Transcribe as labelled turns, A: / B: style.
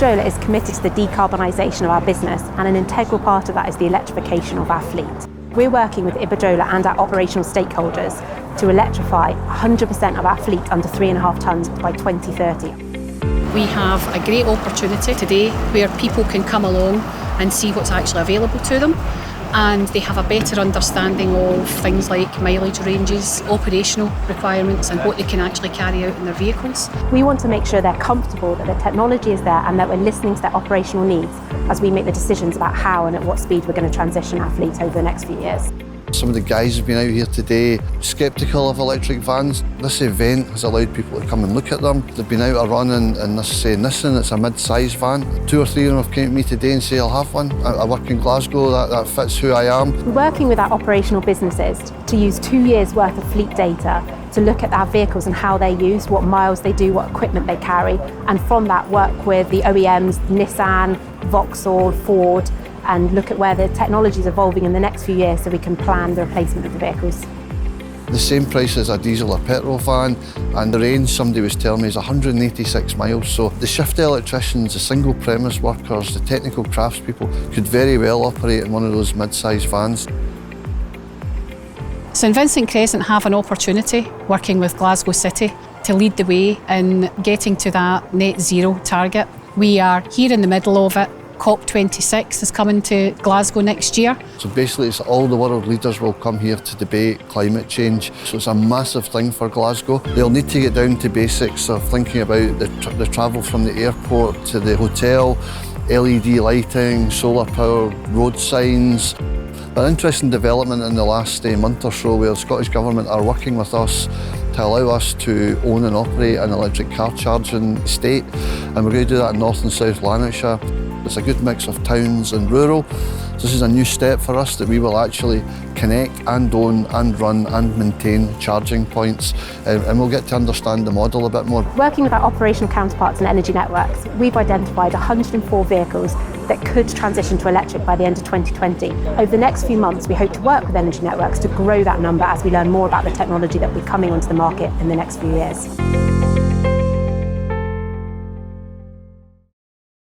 A: Iberdrola is committed to the decarbonisation of our business, and an integral part of that is the electrification of our fleet. We're working with Iberdrola and our operational stakeholders to electrify 100% of our fleet under 3.5 tonnes by 2030.
B: We have a great opportunity today where people can come along and see what's actually available to them, and they have a better understanding of things like mileage ranges, operational requirements and what they can actually carry out in their vehicles.
A: We want to make sure they're comfortable that the technology is there and that we're listening to their operational needs as we make the decisions about how and at what speed we're going to transition our fleet over the next few years.
C: Some of the guys have been out here today sceptical of electric vans. This event has allowed people to come and look at them. They've been out a run and this saying, listen, it's a mid-sized van. 2 or 3 of them have came to me today and say, I'll have one. I work in Glasgow, that fits who I am.
A: We're working with our operational businesses to use 2 years' worth of fleet data to look at our vehicles and how they're used, what miles they do, what equipment they carry, and from that work with the OEMs, Nissan, Vauxhall, Ford, and look at where the technology is evolving in the next few years so we can plan the replacement of the vehicles.
C: The same price as a diesel or petrol van, and the range, somebody was telling me, is 186 miles. So the shift electricians, the single premise workers, the technical craftspeople could very well operate in one of those mid-sized vans.
B: St Vincent Crescent have an opportunity working with Glasgow City to lead the way in getting to that net zero target. We are here in the middle of it. COP26 is coming to Glasgow next year.
C: So basically it's all the world leaders will come here to debate climate change. So it's a massive thing for Glasgow. They'll need to get down to basics of thinking about the travel from the airport to the hotel, LED lighting, solar power, road signs. An interesting development in the last month or so where the Scottish Government are working with us to allow us to own and operate an electric car charging estate, and we're going to do that in North and South Lanarkshire. It's a good mix of towns and rural. This is a new step for us that we will actually connect and own and run and maintain charging points, and we'll get to understand the model a bit more.
A: Working with our operational counterparts and energy networks, we've identified 104 vehicles that could transition to electric by the end of 2020. Over the next few months, we hope to work with energy networks to grow that number as we learn more about the technology that will be coming onto the market in the next few years.